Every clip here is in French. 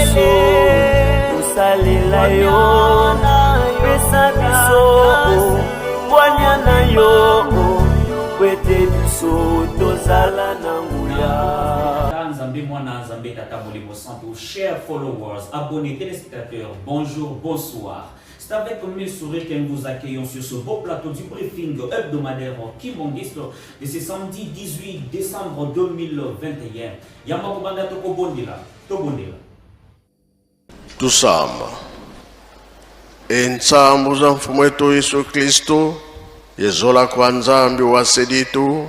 biso tosalela yo pesa biso bwanya na yo kwete biso tozala na nguya. Chers followers, abonnés, téléspectateurs, bonjour, bonsoir. C'est avec mille sourires que nous vous accueillons sur ce beau plateau du briefing hebdomadaire Kimbongiste de ce samedi 18 décembre 2021. Yamako Banda Toko Bondila, Tobondila. Tusamba. Ensambu za mfumo wetu Yesu Kristo, yezola kwa nzambi wa seditu,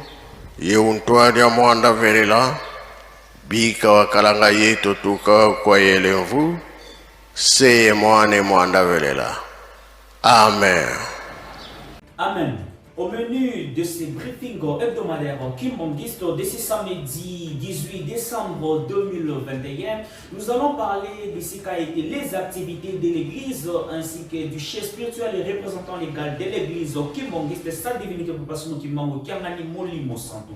yeuntwani ya mwanda verela, bika wakalanga yetu tuka kwa yelemvu, seye mwane mwanda verela. Amen. Amen. Au menu de ce briefing hebdomadaire Kimbongiste de ce samedi 18 décembre 2021, nous allons parler de ce qu'a été les activités de l'église ainsi que du chef spirituel et représentant légal de l'église Kimbongiste, sa divinité Popasmo Kimango Kiangani Molimo Santo.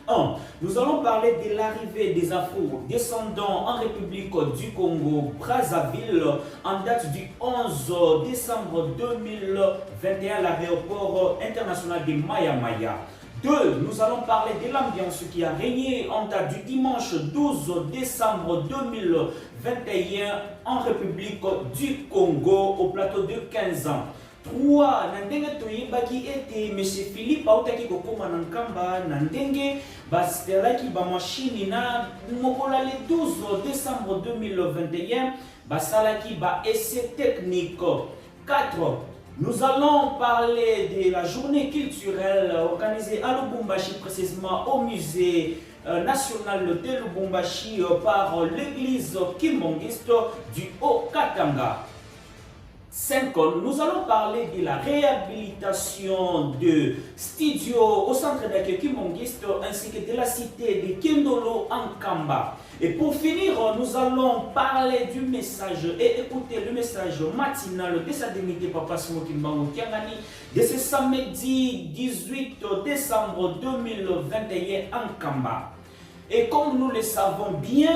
1. Nous allons parler de l'arrivée des Afro-descendants en République du Congo, Brazzaville, en date du 11 décembre 2021 à l'aéroport international de Maya-Maya. 2. Nous allons parler de l'ambiance qui a régné en date du dimanche 12 décembre 2021 en République du Congo au plateau de 15 ans. 3. Nandenge toyebaki ete M. Philippe autaki kokoma na nkamba na ndenge basitelaki ba machine na mokola le 12 décembre 2021 basalaki ba essai technique. 4. Nous allons parler de la journée culturelle organisée à Lubumbashi, précisément au musée national de Lubumbashi par l'église Kimbongiste du Haut-Katanga. 5. Nous allons parler de la réhabilitation de studio au centre d'accueil Kimbongiste ainsi que de la cité de Kendolo en Kamba. Et pour finir, nous allons parler du message et écouter le message matinal de sa divinité Papa Smokimbang Kiangani de ce samedi 18 décembre 2021 en Kamba. Et comme nous le savons bien,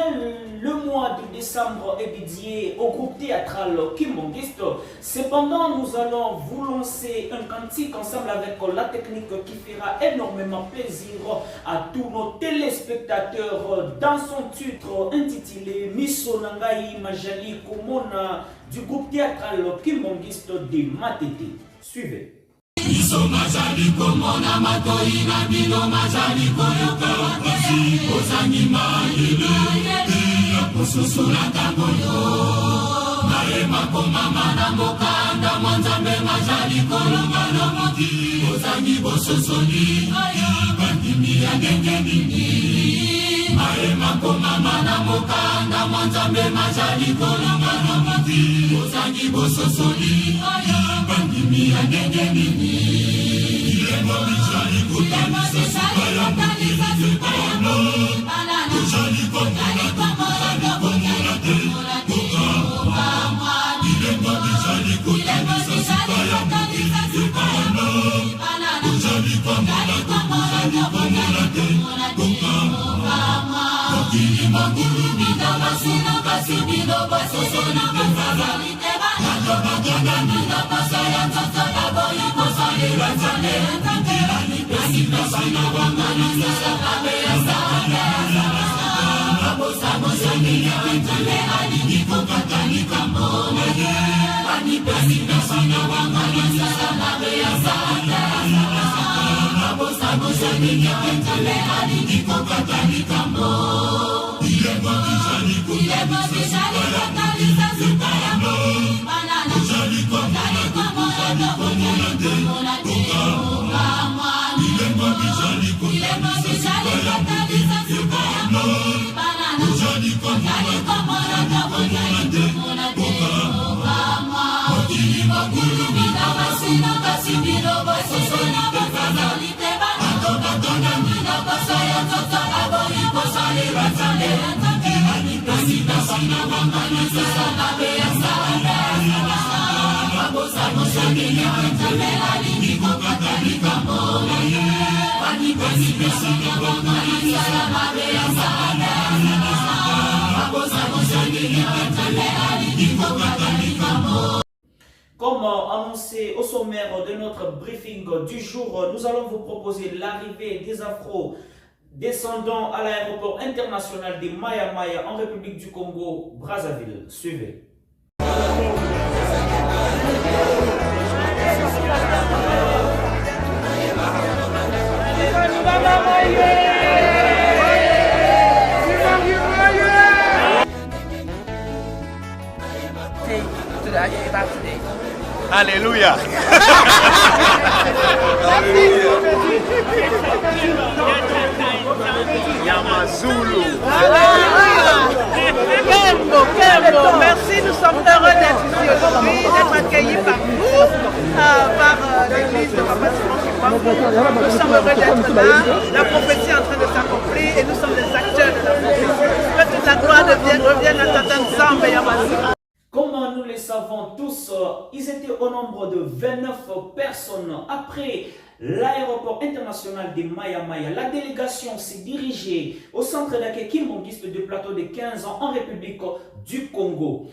le mois de décembre est dédié au groupe théâtral Kimbongiste. Cependant, nous allons vous lancer un cantique ensemble avec la technique qui fera énormément plaisir à tous nos téléspectateurs dans son titre intitulé Miso Nangai Majali Komona du groupe théâtral Kimbongiste de Matete. Suivez. Iso mazali komona matoi na bino mazali koyoka kasi ozangi mayele ya kususula tangoyo nae makomama na mokanda mwanzambe mazali kolonga na moti ozangi bososoli bandimi ya ngenge nini nae makomama na mokanda mwanzambe mazali kolonga na moti ozangi bososoli bandimi ya ngenge nini Bye. Comme annoncé au sommaire de notre briefing du jour, nous allons vous proposer l'arrivée des Afro-descendants à l'aéroport international de Maya Maya en République du Congo, Brazzaville. Suivez. Alléluia. Yamazulu. Merci, nous sommes heureux d'être ici aujourd'hui, d'être accueillis par vous, par l'église de Papa Simon Kimbangu. Nous sommes heureux d'être là, la prophétie est en train de s'accomplir et nous sommes les acteurs de la prophétie. Que toute la gloire revienne à Tata Nzambe Yamazulu. Comme nous le savons tous, ils étaient au nombre de 29 personnes. Après l'aéroport international de Maya Maya, la délégation s'est dirigée au centre d'accueil Kimbangiste de plateau de 15 ans en République du Congo.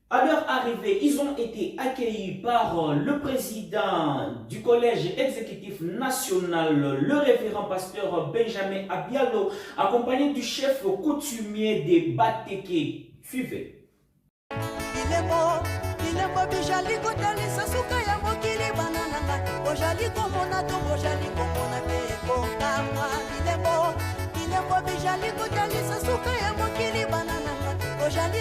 À leur arrivée, ils ont été accueillis par le président du collège exécutif national, le révérend pasteur Benjamin Abialo, accompagné du chef coutumier des Bateke. Suivez. Bilembo bijali kotalisa suka ya mokili banananga ojali komona to ojali komona pe kokama bilembo bijali kotalisa suka ya mokili banananga ojali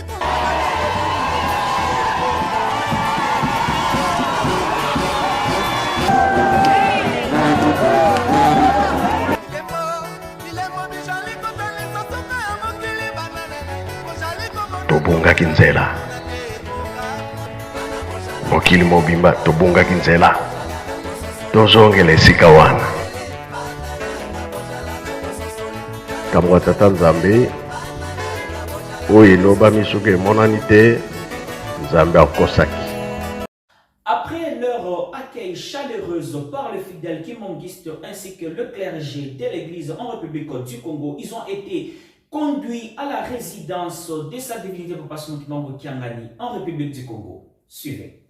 Tobunga kinzela. Mokili mobimba tobunga kinzela. Tozongela esika wana. Kamwa tata Nzambe oyo eloba misuka emonani te Nzambe akosaki. Après leur accueil chaleureuse par le fidèle Kimbangiste ainsi que le clergé de l'église en République du Congo, ils ont été conduits à la résidence de sa divinité Papa Simon Kimbangu Kiangani en République du Congo. Suivez.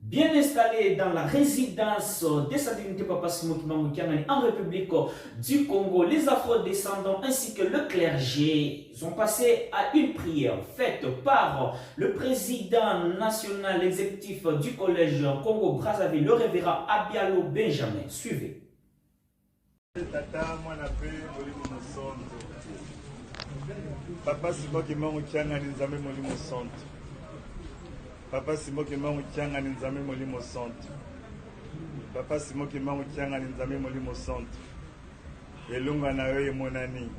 Bien installé dans la résidence de sa divinité Papa Simon Kimbangu Kiangani en République du Congo, les Afro-descendants ainsi que le clergé ont passé à une prière faite par le président national exécutif du collège Congo-Brazzaville, le révérend Abialo Benjamin. Suivez. Papa Simon Kimbangu Kiangani Nzambe Molimo Santo. Papa Simon Kimbangu Kiangani Nzambe Molimo Santo. Papa Simon Kimbangu Kiangani Nzambe Molimo Santo. Elunga na yo yemonani.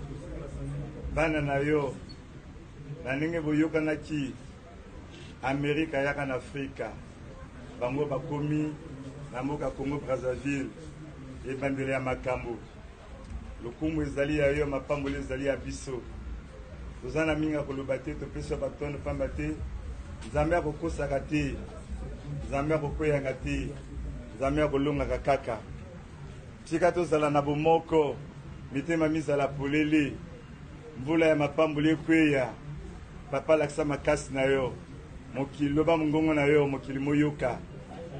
Bana na yo na ninge boyoka na ki Amerika yaka na Afrika. Bango bakomi na mboka Congo Brazzaville ebandele ya makambo. Lokumu ezali ya yo mapambo ezali ya biso. Tozana minga koloba te topesa batono pamba te Nzambe akokosaka te Nzambe akokweyanga te Nzambe akolongaka kaka tika tozala na bomoko mitema mizala polele mvula ya mapamboli ekweya papa lakisa makasi na yo mokili loba mongongo na yo mokili moyoka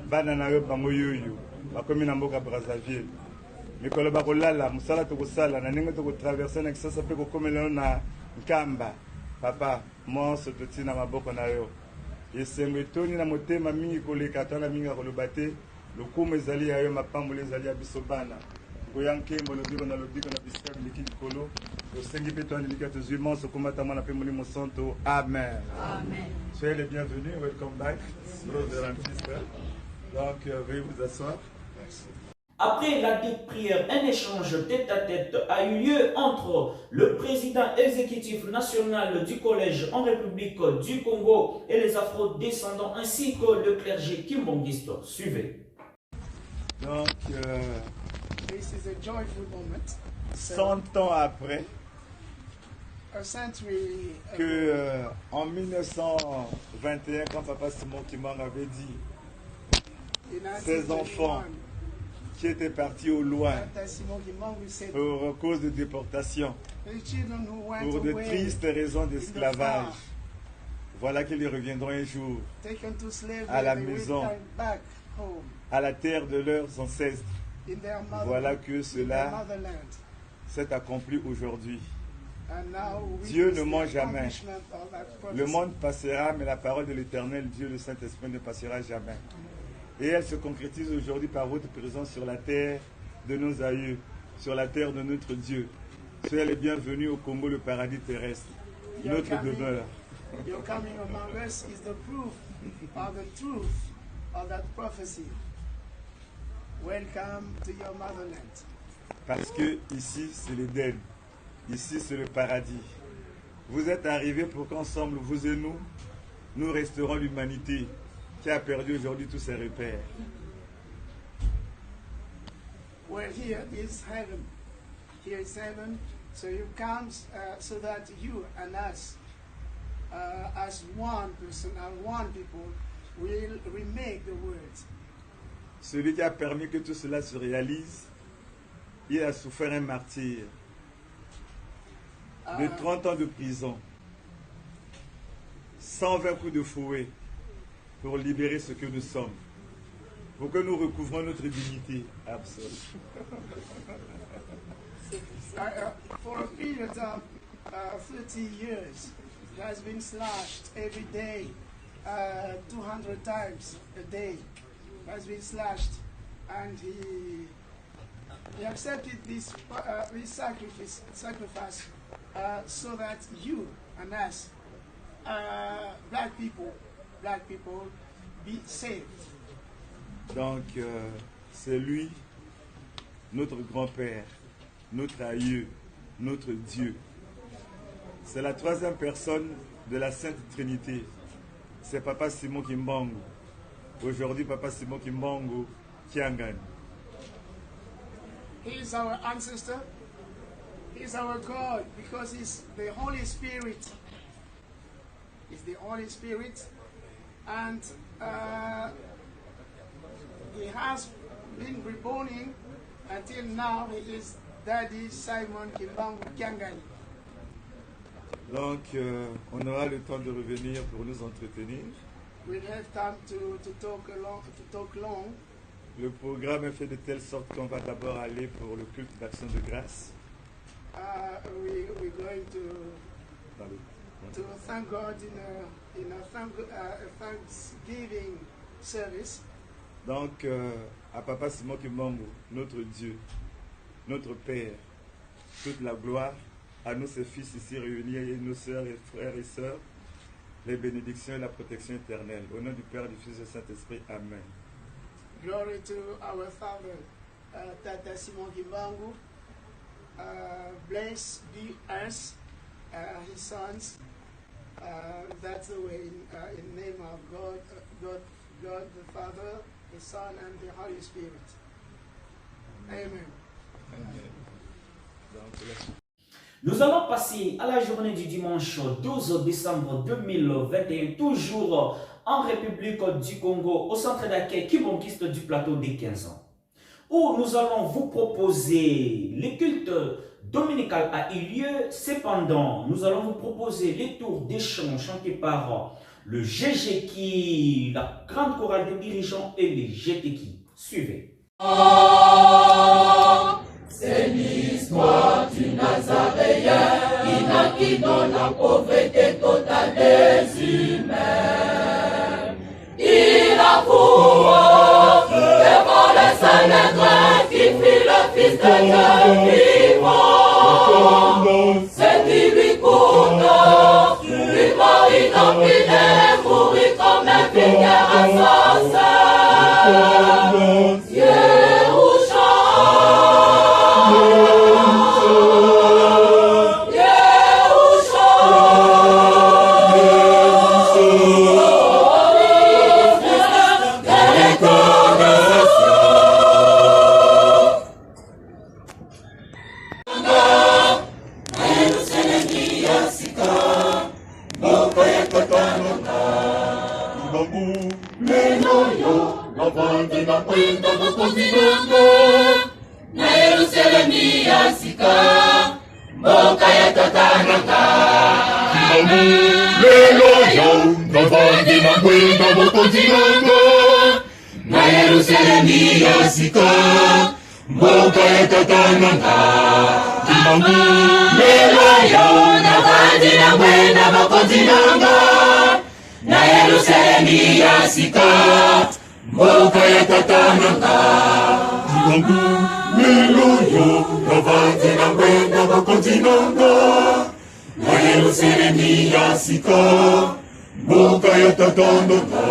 bana na yo bango yoyo bakomi na mboka Brazzaville mikolo bakolala mosala tokosala na ndenge tokotraverse na kisasa mpe kokomela na nkamba papa monso totina maboko na yo esengo etoni na motema mingi koleka tana mingi koloba te lokumu ezali ya yo mapamboli ezali ya biso bana koya nkembo lobiko na bisika biliki likolo tosengi mpe toandelika tozwi monso komata mwana mpe molimo santo amen. Soyez les bienvenus, welcome back, brother and sister. Donc veuillez vous asseoir. Après la dite prière, un échange tête-à-tête a eu lieu entre le président exécutif national du collège en République du Congo et les afro-descendants ainsi que le clergé kimbangiste. Suivez. Donc, This is a joyful moment. 100 ans après A century ago, que en 1921, quand Papa Simon Kimbangu avait dit in ses enfants 1921, qui étaient partis au loin Tata Simon Kimbangu said, pour cause de déportation, the children who went pour de away, tristes raisons in the d'esclavage, far, voilà qu'ils reviendront un jour taken to slavery, à la they will maison. come back home à la terre de leurs ancêtres. in their mother, Voilà que in their cela motherland. s'est accompli aujourd'hui. And now we Dieu witness ne ment the jamais. accomplishment of that Le prophecy. monde passera, mais la parole de l'Éternel, Dieu le Saint-Esprit, ne passera jamais. Et elle se concrétise aujourd'hui par votre présence sur la terre de nos aïeux, sur la terre de notre Dieu. Soyez les bienvenus au Congo, le paradis terrestre, notre demeure. Your coming among us is the proof of the truth of that prophecy. Welcome to your motherland. Parce que ici, c'est l'Éden. Ici, c'est le paradis. Vous êtes arrivés pour qu'ensemble, vous et nous, nous resterons l'humanité qui a perdu aujourd'hui tous ses repères. Well, here is heaven. Here is heaven. So you come so that you and us, as one person and one people, will remake the words. Celui qui a permis que tout cela se réalise, il a souffert un martyr de 30 ans de prison, 120 coups de fouet pour libérer ce que nous sommes, pour que nous recouvrons notre dignité absolue. For a period of 30 years, it has been slashed every day, 200 times a day. It has been slashed, and he accepted this sacrifice so that you and us, black people, be saved. Donc, c'est lui, notre grand-père, notre aïeux, notre Dieu. C'est la troisième personne de la Sainte Trinité. C'est Papa Simon Kimbangu. Aujourd'hui, Papa Simon Kimbangu Kiangani. He is our ancestor. He is our God because he's the Holy Spirit. He's the Holy Spirit, and he has been reborn until now. He is Daddy Simon Kimbangu Kiangani. Donc, on aura le temps de revenir pour nous entretenir. We'll have time to talk long. Le programme est fait de telle sorte qu'on va d'abord aller pour le culte d'action de grâce. We're going to thank God in a Thanksgiving service. Donc, à Papa Simon Kimbangu, notre Dieu, notre Père, toute la gloire, à nous, ses fils ici réunis, et nos sœurs et frères et sœurs, les bénédictions et la protection éternelle. Au nom du Père, du Fils et du Saint-Esprit. Amen. Glory to our Father, Tata Simon Kimbangu. Bless be us, his sons. That's the way in the name of God the Father, the Son, and the Holy Spirit. Amen. Nous allons passer à la journée du dimanche 12 décembre 2021, toujours en République du Congo, au centre d'accueil kimbangiste du plateau des 15 ans, où nous allons vous proposer les cultes dominical a eu lieu. Cependant, nous allons vous proposer les tours d'échange chantés par le GGKI, la grande chorale des dirigeants et les GTKI. Suivez. C'est l'histoire du Nazaréen qui naquit dans la pauvreté totale des humains. Il avoue devant le Sanhédrin qu'il fut le Fils de Dieu vivant. C'est qui lui coûte, lui mort inopiné, mourir comme un vulgaire assassin. Yehusha mwendo bokozinongo na Yerusalemi ya sika mboka ya tatananga lelo yo navandi na mwendo bokozinongo na Yerusalemi ya sika mboka ya tatananga lelo yo navandi na mwendo bokozinongo na Yerusalemi ya sika mboka ya tatananga lelo yo navandi na mwendo bokozinongo na Yerusalemi ya sika mboka ya tatananga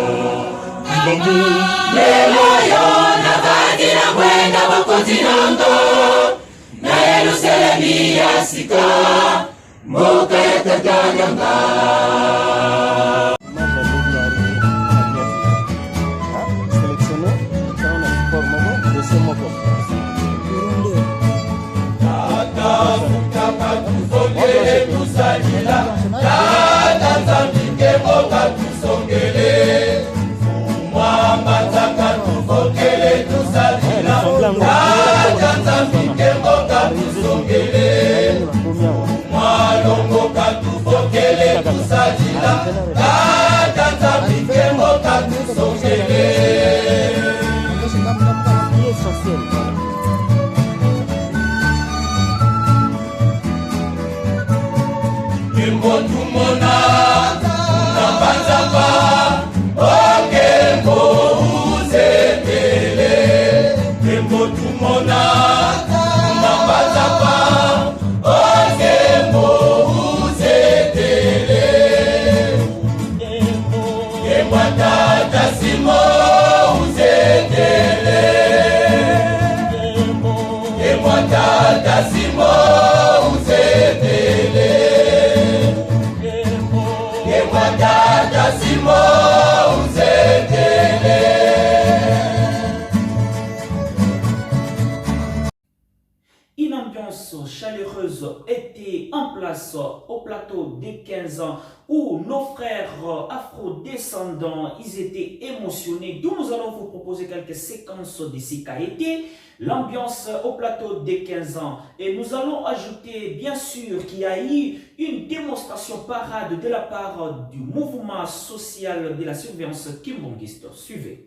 lelo yo navandi na mwendo bokozinongo na Yerusalemi ya sika mboka ya tatananga. Une ambiance chaleureuse était en place au plateau des 15 ans où nos frères afro-descendants, ils étaient émotionnés. D'où nous allons vous proposer quelques séquences de ce qu'a été l'ambiance au plateau des 15 ans. Et nous allons ajouter bien sûr qu'il y a eu une démonstration parade de la part du mouvement social de la surveillance kimbongiste. Suivez.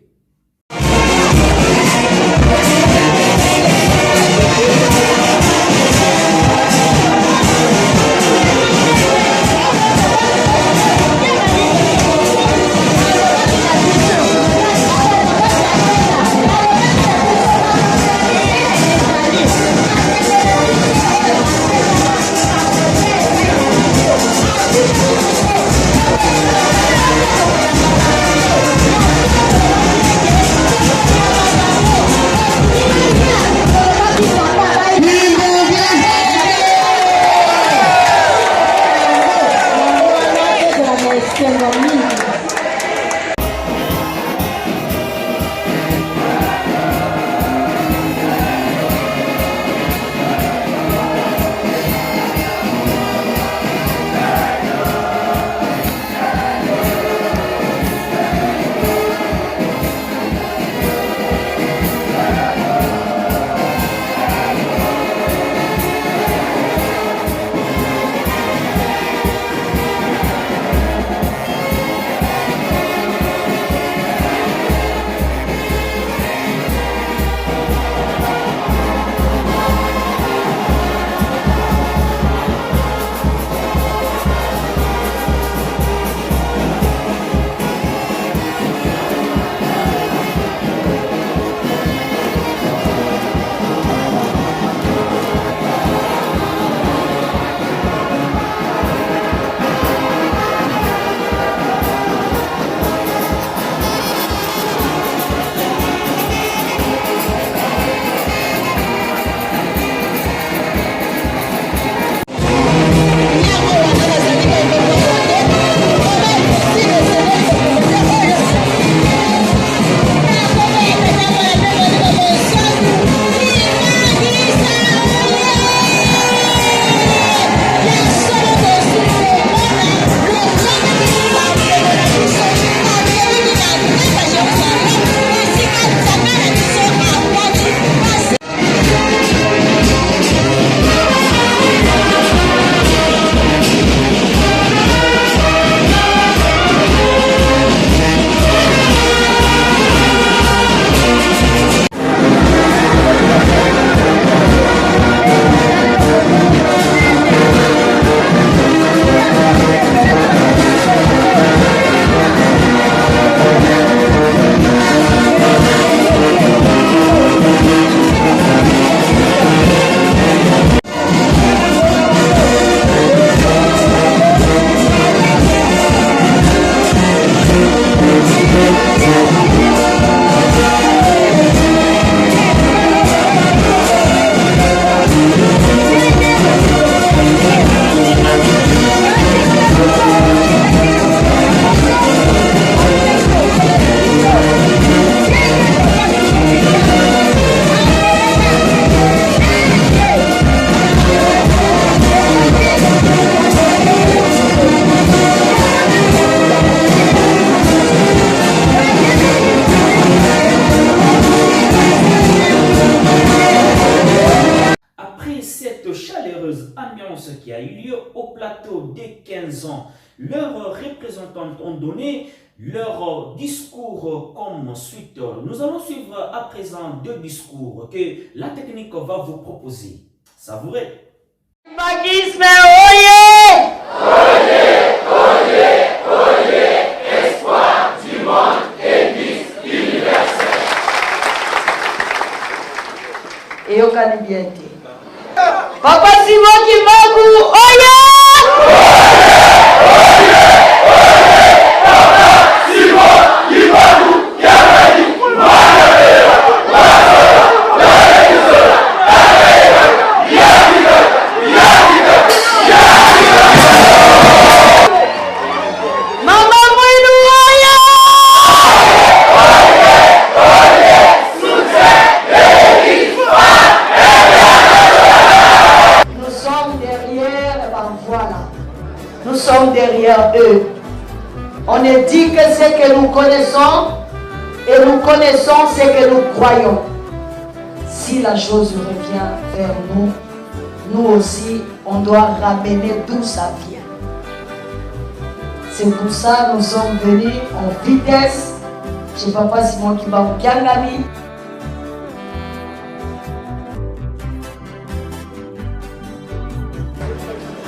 chaleureuse ambiance qui a eu lieu au plateau des 15 ans. Leurs représentants ont donné leur discours comme suite. Nous allons suivre à présent 2 discours que la technique va vous proposer. Savourez. Magisme, oye! Oye, oye, oye, espoir du monde, Église universelle. Et au Canibiente. Papa Simon Kimbangu, oye! Nous sommes derrière eux. On ne dit que ce que nous connaissons et nous connaissons ce que nous croyons. Si la chose revient vers nous, nous aussi, on doit ramener d'où ça vient. C'est pour ça que nous sommes venus en vitesse chez Papa Simon Kimbangu Kiangani.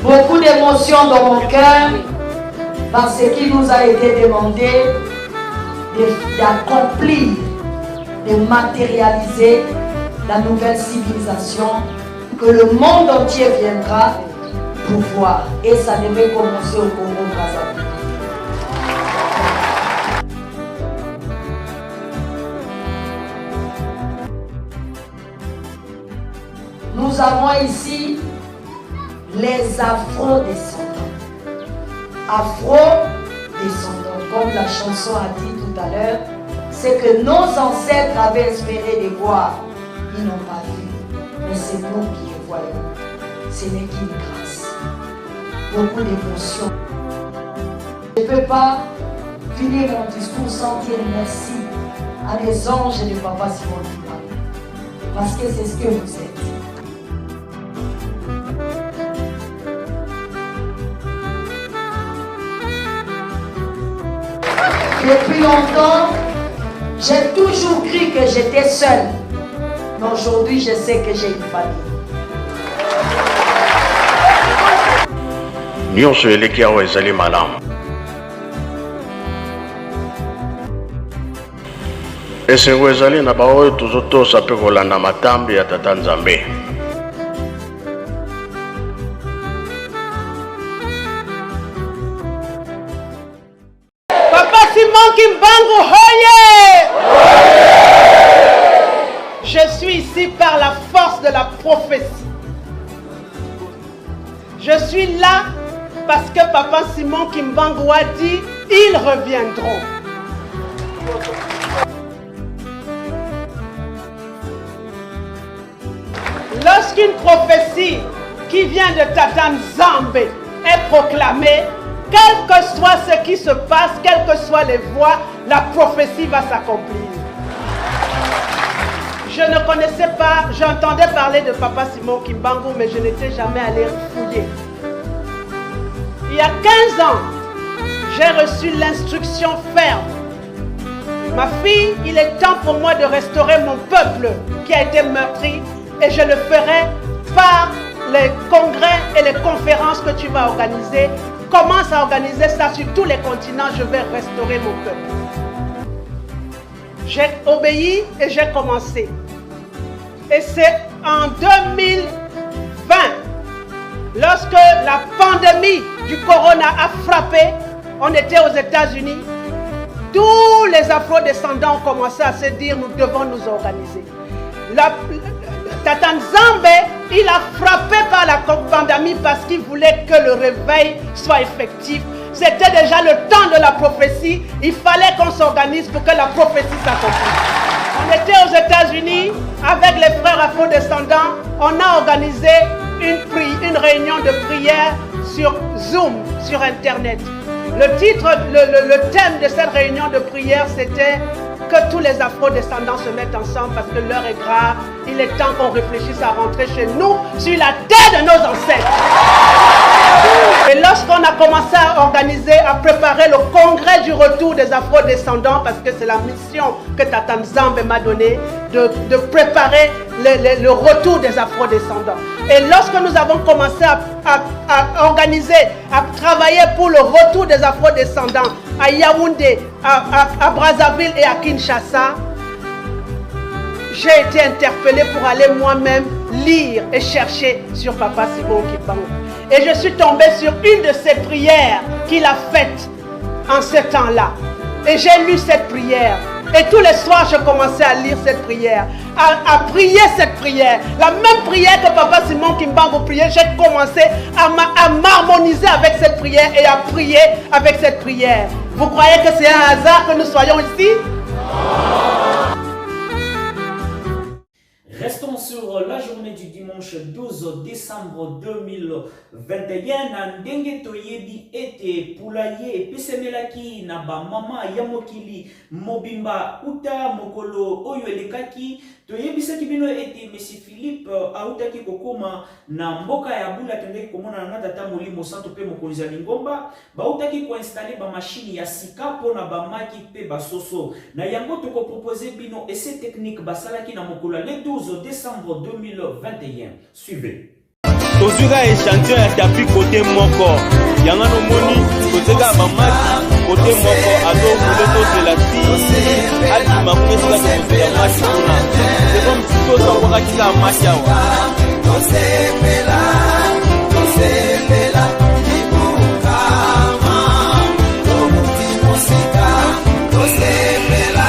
Beaucoup d'émotions dans mon cœur parce qu'il nous a été demandé d'accomplir, de matérialiser la nouvelle civilisation que le monde entier viendra pour voir. Et ça devait commencer au Congo-Brazzaville. Nous avons ici les afro-descendants. Afro-descendants, comme la chanson a dit tout à l'heure, c'est que nos ancêtres avaient espéré les voir. Ils n'ont pas vu. Mais c'est nous qui les voyons. Ce n'est qu'une grâce. Beaucoup d'émotions. Je ne peux pas finir mon discours sans dire merci à des anges de Papa Simon Kimbangu. Parce que c'est ce que vous êtes. Depuis longtemps, j'ai toujours cru que j'étais seule. Mais aujourd'hui, je sais que j'ai une famille. nyonso eleki awa ezali malamu. Esengo ezali na baoyo tozotosa mpe kolanda matambi ya Tata Nzambe. Papa Simon Kimbangu, hoye! Je suis ici par la force de la prophétie. Je suis là parce que Papa Simon Kimbangu a dit ils reviendront. Lorsqu'une prophétie qui vient de Tata Nzambe est proclamée, quel que soit ce qui se passe, quelles que soient les voies, la prophétie va s'accomplir. Je ne connaissais pas, j'entendais parler de Papa Simon Kimbangu, mais je n'étais jamais allé fouiller. Il y a 15 ans, j'ai reçu l'instruction ferme. Ma fille, il est temps pour moi de restaurer mon peuple qui a été meurtri et je le ferai par les congrès et les conférences que tu vas organiser. Commence à organiser ça sur tous les continents, je vais restaurer mon peuple. J'ai obéi et j'ai commencé. Et c'est en 2020, lorsque la pandémie du corona a frappé, on était aux États-Unis, tous les afro-descendants ont commencé à se dire nous devons nous organiser. Tata Nzambe, il a frappé par la pandémie parce qu'il voulait que le réveil soit effectif. C'était déjà le temps de la prophétie. Il fallait qu'on s'organise pour que la prophétie s'accomplisse. On était aux États-Unis avec les frères afro-descendants. On a organisé une réunion de prière sur Zoom, sur Internet. Le titre, le thème de cette réunion de prière, c'était que tous les afro-descendants se mettent ensemble parce que l'heure est grave. Il est temps qu'on réfléchisse à rentrer chez nous sur la terre de nos ancêtres. Et lorsqu'on a commencé à organiser, à préparer le congrès du retour des afro-descendants, parce que c'est la mission que Tata Nzambe m'a donnée, de préparer le retour des afro-descendants. Et lorsque nous avons commencé à organiser, à travailler pour le retour des afro-descendants à Yaoundé, à Brazzaville et à Kinshasa, j'ai été interpellée pour aller moi-même lire et chercher sur Papa Simon Kimbangu. Et je suis tombée sur une de ses prières qu'il a faites en ce temps-là. Et j'ai lu cette prière. Et tous les soirs, je commençais à lire cette prière, à prier cette prière. La même prière que Papa Simon Kimbangu priait, j'ai commencé à m'harmoniser avec cette prière et à prier avec cette prière. Vous croyez que c'est un hasard que nous soyons ici? Restons sur la journée du dimanche 12 décembre 2021. Ndenge toyebi ete poulaye pesemelaki na ba mama yamokili mobimba uta mokolo oyo elekaki. Toyebi saki bino ete Messi Philippe autaki kokoma na mboka ya bula tendeki komona na tata molimo santo pe mokonzi ya lingomba. Bautaki ko installer ba machine ya sika pona ba maki pe basoso. Na yango toko proposer bino essai technique basalaki na mokolo le 12 décembre 2021. Suivez. Tozuka échantillon ya tapi côté moko. Yanga no moni koteka ba maki côté moko azo muleto selati. Adi makupesa ka koteka maki kuna. C'est comme si to sangoka kila maki awa. Tosepela ibukama. Tomuti musika tosepela.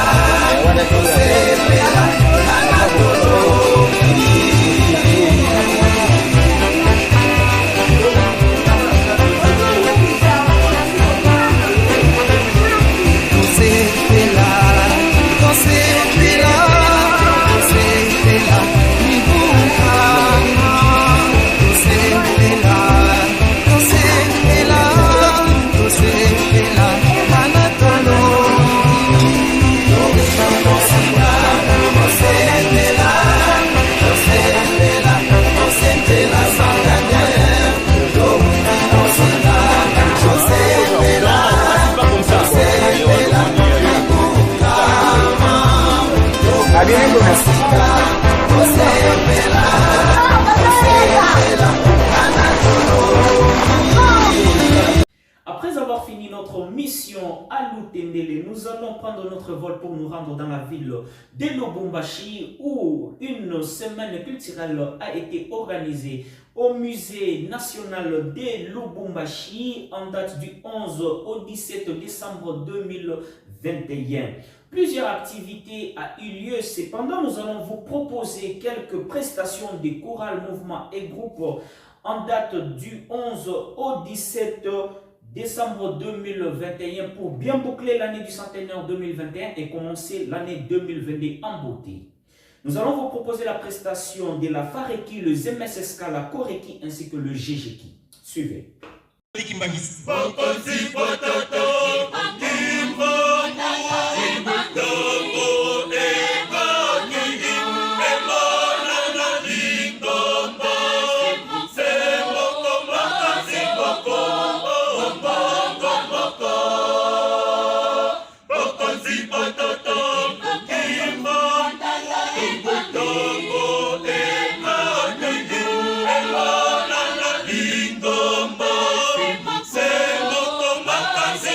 Après avoir fini notre mission à Lutendele, nous allons prendre notre vol pour nous rendre dans la ville de Lubumbashi où une semaine culturelle a été organisée au musée national de Lubumbashi en date du 11 au 17 décembre 2021. Plusieurs activités ont eu lieu. Cependant, nous allons vous proposer quelques prestations des chorales, mouvements et groupes en date du 11 au 17 décembre 2021 pour bien boucler l'année du centenaire 2021 et commencer l'année 2022 en beauté. Nous allons vous proposer la prestation de la Fareki, le ZMSSK, la Koreki ainsi que le GGK. Suivez. Lingombo, Semo Komakazi.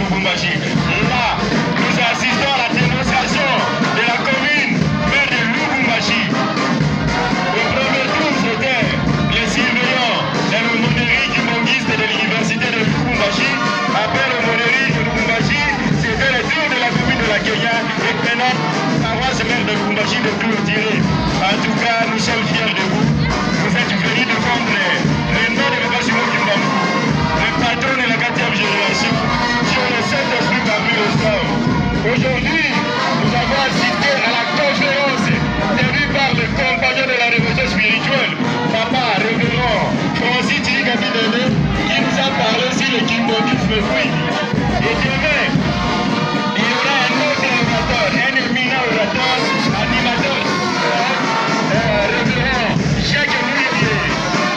Lubumbashi. Là, nous assistons à la démonstration de la commune maire de Lubumbashi. Le premier tour, c'était les surveillants de l'aumônerie du monguiste de l'université de Lubumbashi. Après l'aumônerie de Lubumbashi, c'était le tour de la commune de la Kenya. Et maintenant, paroisse maire de Lubumbashi de clôturer. En tout cas, nous sommes fiers de vous. Vous êtes venus défendre le nom de Papa Simon Kimbambu, le patron de la 4e génération, sur le Saint-Esprit parmi les hommes. Aujourd'hui, nous avons assisté à la conférence tenue par le compagnon de la révolution spirituelle, Papa révérend Francis Tirikabidene, qui nous a parlé sur le kimbondisme fruit. Et demain, il y aura un autre orateur, un éminent orateur, animateur, révérend Jacques Mouillier,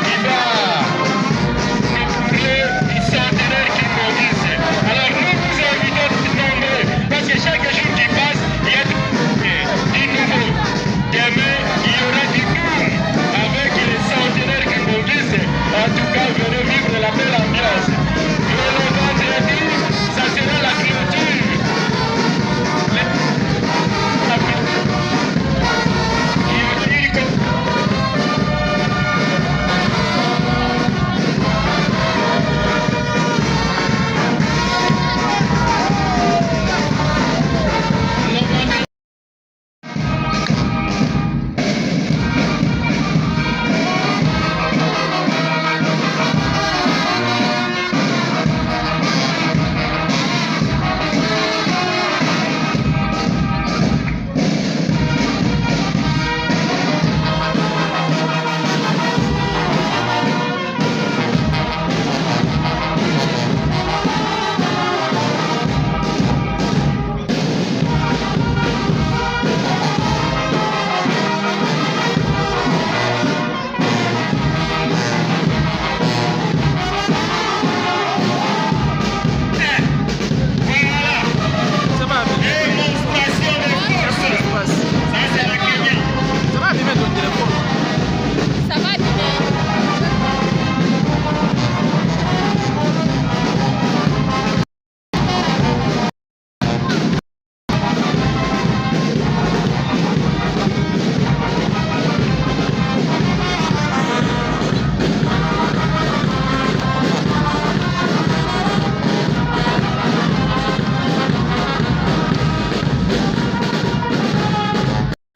qui va nous parler du centenaire kimbondiste. Alors nous vous invitons nombreux, parce que chaque jour qui passe, il y a du nouveau. Demain, il y aura du tout avec les centenaires kimbondistes. En tout cas, venez vivre la belle ambiance. Et le vendredi, ça sera la clôture.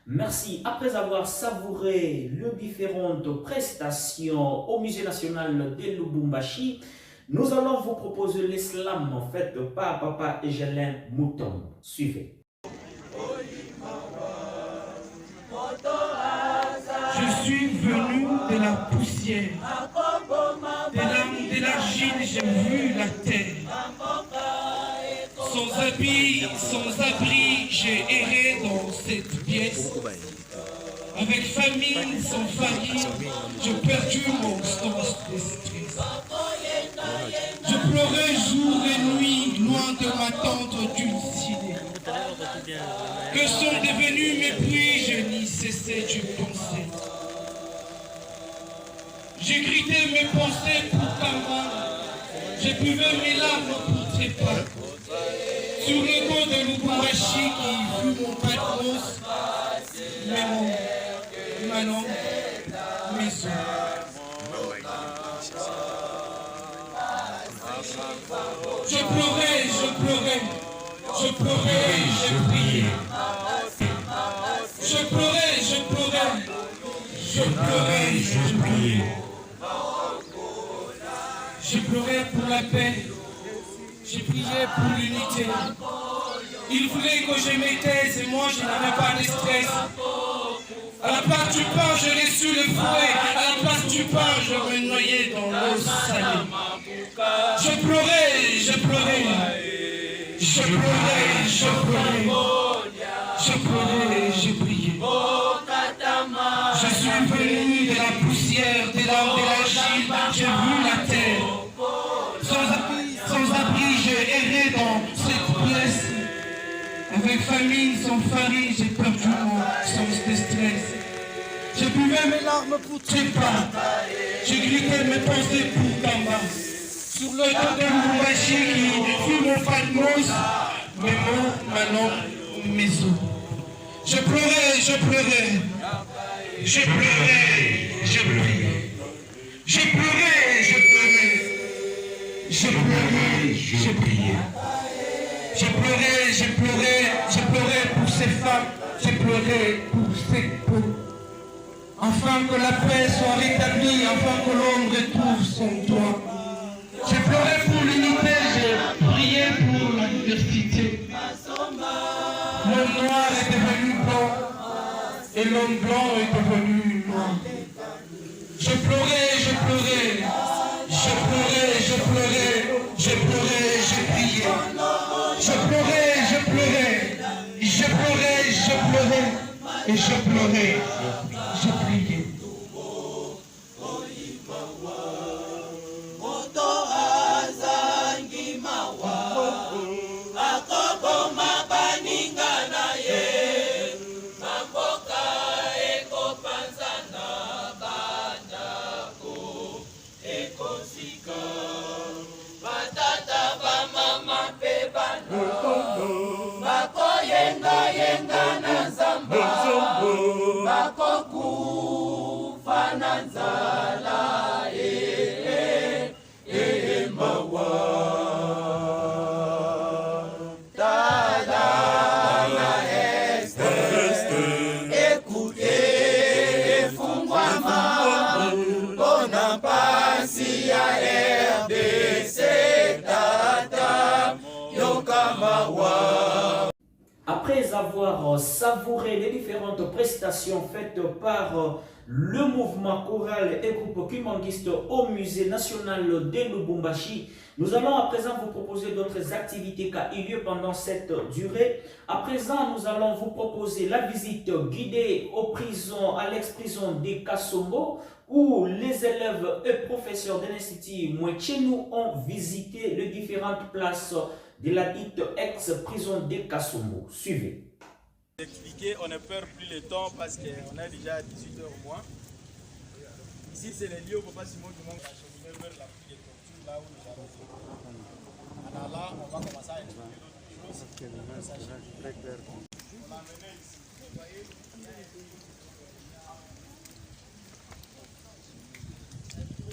Merci. Après avoir savouré les différentes prestations au Musée national de Lubumbashi, nous allons vous proposer l'islam fait par Papa Egelin Mouton. Suivez. Je suis venu de la poussière, de l'argile, j'ai vu la terre. Sans abri, j'ai erré dans cette pièce. Avec famine, sans farine, j'ai perdu mon sens de stress. Je pleurais jour et nuit, loin de ma tante dulcinée. Que sont devenus mes pluies, je n'y cessais de penser. J'écritais mes pensées pour Kamba, j'épuvais mes larmes pour Trépas. Sur le dos de Lubumbashi qui fut mon patron, Manon, maison. Je pleurais, je priais. Je priais. Je pleurais pour la paix. J'ai prié pour l'unité. Il voulait que je m'étaise et moi je n'avais pas de stress. À la place du pain, je l'ai su le fouet. À la place du pain, je me noyais dans l'eau salée. Je pleurais. J'ai prié. Je suis venu de la poussière, de l'argile, j'ai vu la terre. Sans abri, j'ai erré dans cette pièce. Avec famine, sans farine, j'ai perdu mon sens de stress. J'ai buvais mes larmes pour Trépas. J'ai glissé mes pensées pour Kamba. Sur le dos de Lubumbashi qui fut mon Fatmos, Maman, Manon, Maison. Je pleurais, je pleurais. Je pleurais, je pleurais. Je pleurais, je pleurais. Je pleurais, je priais. Je pleurais, je pleurais, je pleurais pour ces femmes, je pleurais pour ces peaux. Afin que la paix soit rétablie, afin que l'homme retrouve son toit. Je pleurais pour l'unité, je priais pour la diversité. L'homme noir est devenu blanc et l'homme blanc est devenu noir. Je pleurais, je pleurais, je pleurais, je pleurais, je pleurais, je priais. Je pleurais, je pleurais, je pleurais, je pleurais, et je pleurais, je priais. Après avoir savouré les différentes prestations faites par le mouvement choral et groupe kimbanguiste au musée national de Lubumbashi, nous allons à présent vous proposer d'autres activités qui ont eu lieu pendant cette durée. À présent, nous allons vous proposer la visite guidée aux prisons, à l'ex-prison de Kasongo, où les élèves et professeurs de l'Institut Mouetchenou ont visité les différentes places de la dite ex-prison de Kasongo. Suivez. Expliquer, on ne perd plus le temps parce qu'on est déjà à 18h au moins. Ici, c'est le lieu où Papa Simon qui manque à cheminer vers la pluie de torture, là où nous allons. Alors là, on va commencer à expliquer d'autres choses. On l'a amené ici, vous voyez.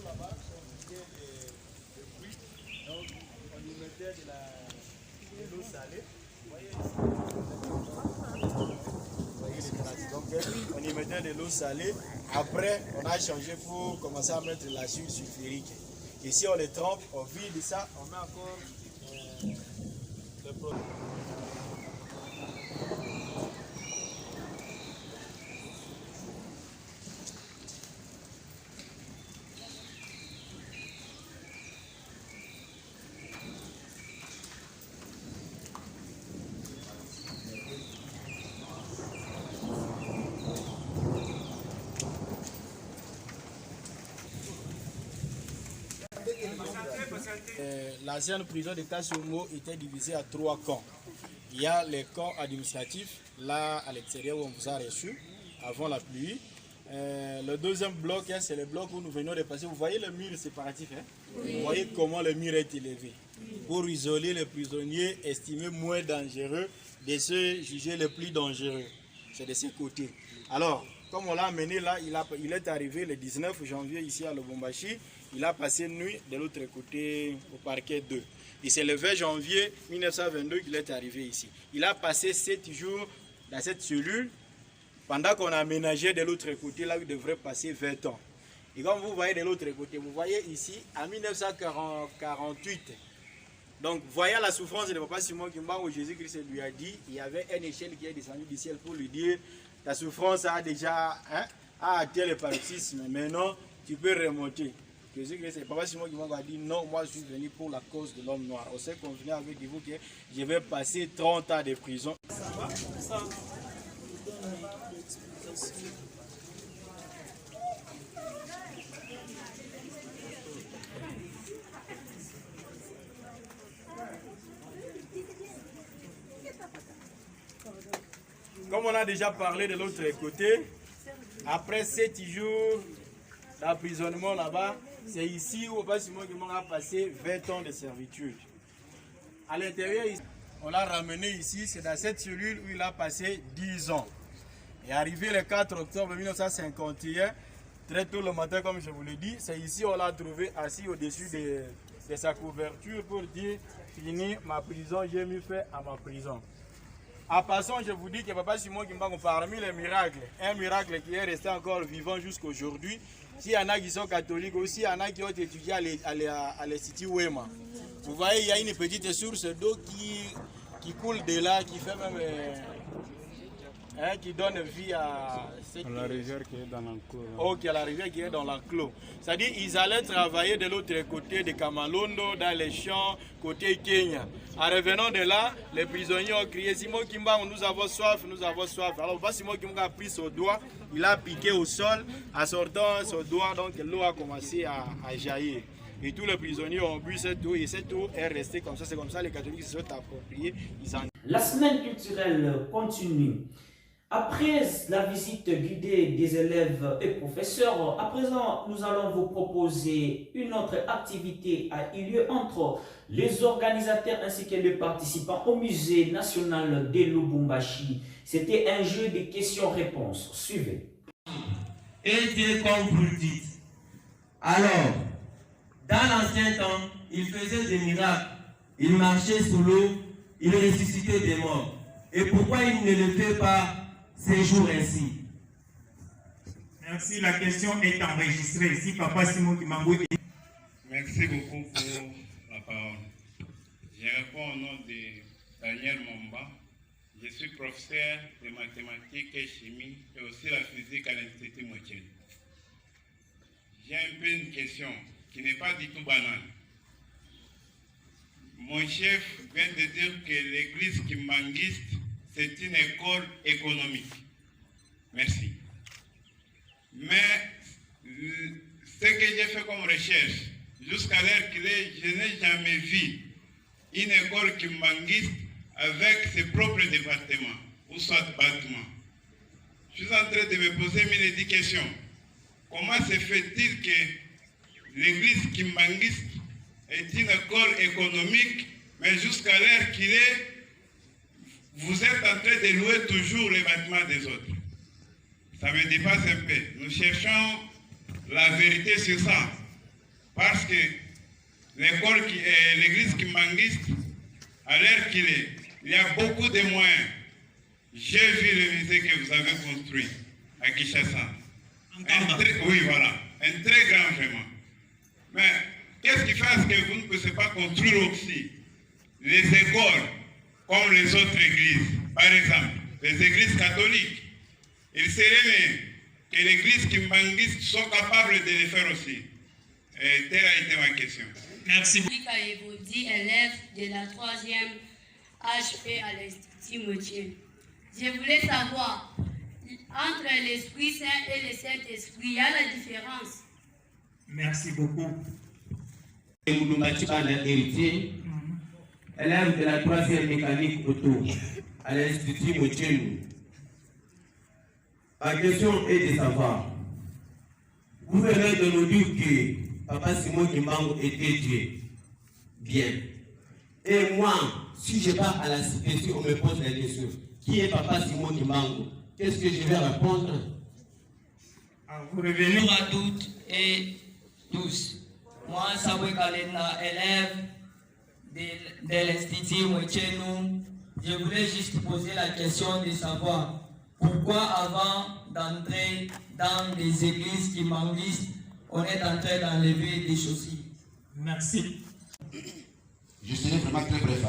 Là-bas, on mettait des fruits, donc on y mettait de l'eau salée. Vous voyez ici. Donc on y mettait de l'eau salée. Après, on a changé pour commencer à mettre la sucre sulfurique. Ici, on les trempe, on vide ça, on met encore le produit. L'ancienne prison de Kasongo était divisée à 3 camps. Il y a les camps administratifs, là à l'extérieur où on vous a reçu, avant la pluie. Le deuxième bloc, c'est le bloc où nous venons de passer. Vous voyez le mur séparatif, hein? Oui. Vous voyez comment le mur est élevé. Pour isoler les prisonniers estimés moins dangereux de ceux jugés les plus dangereux. C'est de ces côtés. Alors, comme on l'a amené là, il est arrivé le 19 janvier ici à Lubumbashi. Il a passé une nuit de l'autre côté au parquet 2. Et c'est le 20 janvier 1922 qu'il est arrivé ici. Il a passé 7 jours dans cette cellule pendant qu'on a aménagé de l'autre côté là où il devrait passer 20 ans. Et comme vous voyez de l'autre côté, vous voyez ici en 1948. Donc voyez la souffrance de Papa Simon Kimba où Jésus-Christ lui a dit, il y avait une échelle qui est descendue du ciel pour lui dire, ta souffrance a déjà atteint le paroxysme, maintenant tu peux remonter. Jésus-Christ, Papa Simon qui m'a dit non, moi je suis venu pour la cause de l'homme noir. On s'est convenu avec vous que je vais passer 30 ans de prison. Comme on a déjà parlé de l'autre côté, après 7 jours d'emprisonnement là-bas, c'est ici où Papa Simon Kimbangu a passé 20 ans de servitude. À l'intérieur, on l'a ramené ici, c'est dans cette cellule où il a passé 10 ans. Et arrivé le 4 octobre 1951, très tôt le matin, comme je vous l'ai dit, c'est ici on l'a trouvé assis au-dessus de sa couverture pour dire « Fini ma prison, j'ai mis fin à ma prison ». En passant, je vous dis que Papa Simon Kimbangu, parmi les miracles, un miracle qui est resté encore vivant jusqu'à aujourd'hui, s'il y en a qui sont catholiques aussi, il y en a qui ont étudié à l'Institut Wema. Vous voyez, il y a une petite source d'eau qui coule de là, qui fait même... qui donne vie à la rivière qui est dans l'enclos. Ok, la rivière qui est dans l'enclos. C'est-à-dire qu'ils allaient travailler de l'autre côté de Kamalondo, dans les champs, côté Kenya. En revenant de là, les prisonniers ont crié « Simon Kimbangu, nous avons soif, nous avons soif ». Alors, Simon Kimbangu a pris son doigt, il a piqué au sol. En sortant son doigt, donc l'eau a commencé à jaillir. Et tous les prisonniers ont bu cette eau et cette eau est restée comme ça. C'est comme ça que les catholiques se sont appropriés. La semaine culturelle continue. Après la visite guidée des élèves et professeurs, à présent, nous allons vous proposer une autre activité à eu lieu entre les organisateurs ainsi que les participants au musée national de Lubumbashi. C'était un jeu de questions-réponses. Suivez. Et Dieu, comme vous le dites. Alors, dans l'ancien temps, il faisait des miracles. Il marchait sous l'eau, il ressuscitait des morts. Et pourquoi il ne le fait pas ces jours ainsi? Merci, la question est enregistrée. Si Papa Simon Kimbangu... Merci beaucoup pour la parole. Je réponds au nom de Daniel Momba. Je suis professeur de mathématiques et chimie et aussi la physique à l'Institut Motiel. J'ai un peu une question qui n'est pas du tout banale. Mon chef vient de dire que l'église kimbanguiste, c'est une école économique. Merci. Mais ce que j'ai fait comme recherche, jusqu'à l'heure qu'il est, je n'ai jamais vu une école kimbanguiste avec ses propres départements, ou soit bâtiments. Je suis en train de me poser mille questions. Comment se fait-il que l'église kimbanguiste est une école économique, mais jusqu'à l'heure qu'il est, vous êtes en train de louer toujours les bâtiments des autres? Ça me dépasse un peu. Nous cherchons la vérité sur ça. Parce que l'église kimbanguiste, à l'heure qu'il est, il y a beaucoup de moyens. J'ai vu le musée que vous avez construit à Kinshasa. Oui, voilà. Un très grand vraiment. Mais qu'est-ce qui fait que vous ne pouvez pas construire aussi les écoles comme les autres églises? Par exemple, les églises catholiques. Il serait mieux que l'église kimbanguiste soit capable de le faire aussi. Et telle a été ma question. Merci beaucoup. Kaïboudi, élève de la 3e HP à l'Institut Motier. Je voulais savoir, entre l'Esprit Saint et le Saint-Esprit, il y a la différence. Merci beaucoup. Héritier, élève de la 3e mécanique auto à l'Institut Motier. Ma question est de savoir, vous venez de nous dire que Papa Simon Kimbangu était Dieu. Bien. Et moi, si je pars à la cité, si on me pose la question, qui est Papa Simon Kimbangu? Qu'est-ce que je vais répondre? Vous revenez à toutes et tous. Moi, Saboué Kalena, élève de l'Institut Moitiénou, je voulais juste poser la question de savoir pourquoi avant d'entrer dans des églises kimbanguistes, on est en train d'enlever des chaussures. Merci. Je serai vraiment très bref.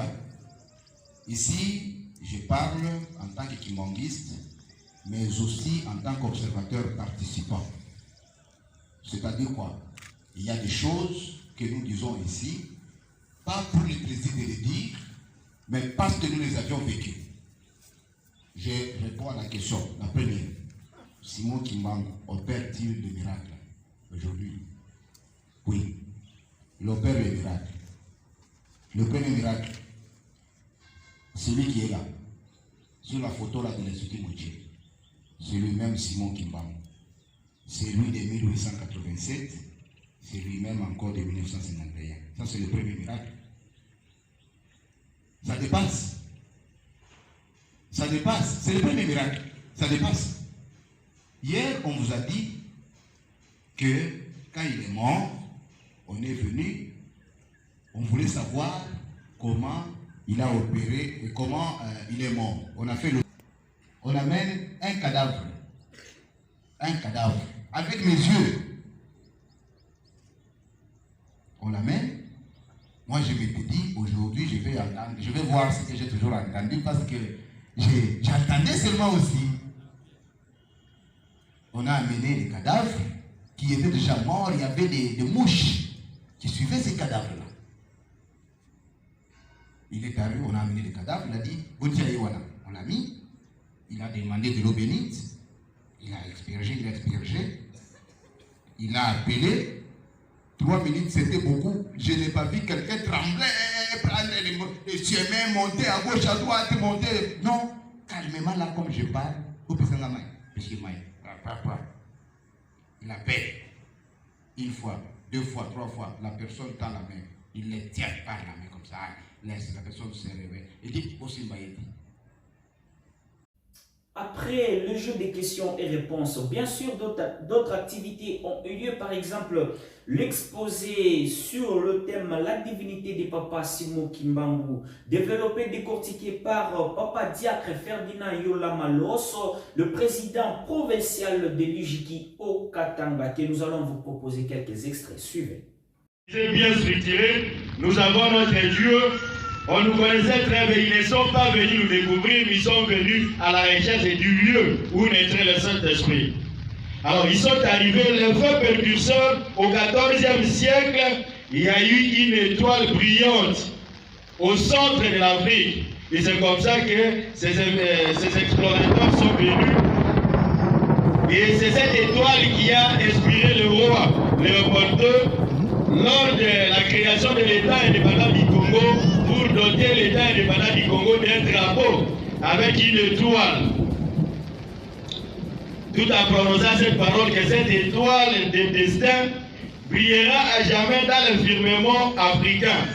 Ici, je parle en tant que kimbanguiste, mais aussi en tant qu'observateur participant. C'est-à-dire quoi? Il y a des choses que nous disons ici, pas pour le plaisir de les dire, mais parce que nous les avions vécues. Je réponds à la question, la première. Simon Kimbangu opère-t-il des miracles aujourd'hui? Oui, il opère les miracles. Le premier miracle, celui qui est là, sur la photo là de l'Institut Motier, c'est lui-même Simon Kimbangu. C'est lui de 1887, c'est lui-même encore de 1951. Ça c'est le premier miracle. dépasse. Ça dépasse. C'est le premier miracle. Ça dépasse. Hier, on vous a dit que quand il est mort, on est venu, on voulait savoir comment il a opéré et comment il est mort. On a fait le... On amène un cadavre. Un cadavre. Avec mes yeux. On l'amène. Moi, je m'étais dit, aujourd'hui, je vais voir ce que j'ai toujours entendu parce que j'attendais seulement aussi. On a amené les cadavres qui étaient déjà morts. Il y avait des mouches qui suivaient ces cadavres-là. Il est arrivé, on a amené les cadavres, il a dit, on l'a mis, il a demandé de l'eau bénite, il a expergé, il a appelé, 3 minutes c'était beaucoup, je n'ai pas vu quelqu'un trembler, prendre les chemins, monter à gauche, à droite, monter, non, calmement là comme je parle, il appelle, une fois, 2 fois, 3 fois, la personne tend la main, il les tient par la main comme ça, laisse la personne se réveiller. Il dit aussi Après le jeu des questions et réponses, bien sûr d'autres activités ont eu lieu, par exemple l'exposé sur le thème La divinité de Papa Simon Kimbangu, développé, décortiqué par Papa Diacre Ferdinand Yola Maloso, le président provincial de l'Ujiki au Katanga, que nous allons vous proposer quelques extraits. Suivez. C'est bien structuré, nous avons notre Dieu, on nous connaissait très bien, ils ne sont pas venus nous découvrir, ils sont venus à la recherche du lieu où naîtrait le Saint-Esprit. Alors ils sont arrivés, les feux précurseurs, au XIVe siècle, il y a eu une étoile brillante au centre de l'Afrique. Et c'est comme ça que ces explorateurs sont venus. Et c'est cette étoile qui a inspiré le roi Léopold II lors de la création de l'État indépendant du Congo, pour doter l'État indépendant du Congo d'un drapeau avec une étoile. Tout en prononçant cette parole, que cette étoile de destin brillera à jamais dans le firmament africain.